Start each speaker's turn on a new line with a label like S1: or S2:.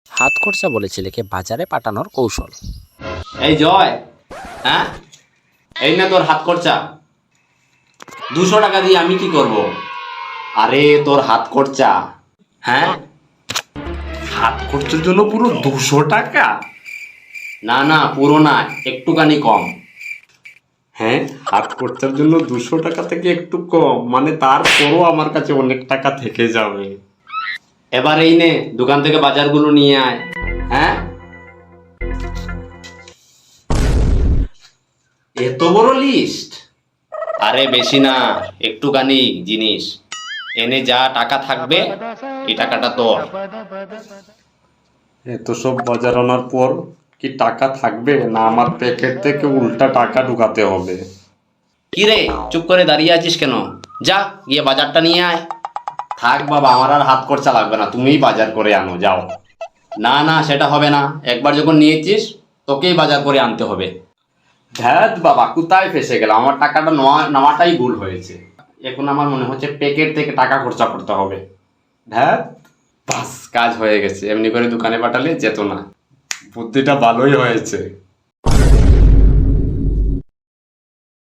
S1: হাত খরচা বলে ছেলেকে বাজারে পাঠানোর কৌশল।
S2: এই জয়, হ্যাঁ এই না তোর হাত খরচা। 200 টাকা দিয়ে আমি কি করব? আরে তোর হাত খরচা। হ্যাঁ,
S3: হাত খরচের জন্য পুরো 200 টাকা?
S2: না না পুরো না, একটুখানি কম।
S3: হ্যাঁ, হাত খরচার জন্য 200 টাকা থেকে একটু কম, মানে তারপরও আমার কাছে অনেক টাকা থেকে যাবে।
S2: এবার এই নে, দোকান থেকে বাজারগুলো নিয়ে আয়। হ্যাঁ,
S3: এত বড় লিস্ট?
S2: আরে বেশি না, একটুখানি জিনিস এনে যা টাকা থাকবে এই টাকাটা তোর।
S3: এত সব বাজার আনার পর কি টাকা থাকবে, না আমার প্যাকেট থেকে উল্টা টাকা ঢুকাতে হবে?
S2: কি রে, চুপ করে দাঁড়িয়ে আছিস কেন? যা গিয়ে বাজারটা নিয়ে আয়।
S3: থাক বাবা, আমার আর হাত খরচা লাগবে না, তুমিই বাজার করে আনো, যাও।
S2: না না, সেটা হবে না, একবার যখন নিয়েছিস তোকেই বাজার করে আনতে হবে।
S3: ধ্যাত বাবা, কোথায় ফেসে গেলাম, আমার টাকাটা নেওয়াটাই ভুল হয়েছে। এখন আমার মনে হচ্ছে প্যাকেট থেকে টাকা খরচা করতে হবে। ধ্যাত, বাস কাজ হয়ে গেছে, এমনি করে দোকানে পাঠালে যেত না। বুদ্ধিটা ভালোই হয়েছে।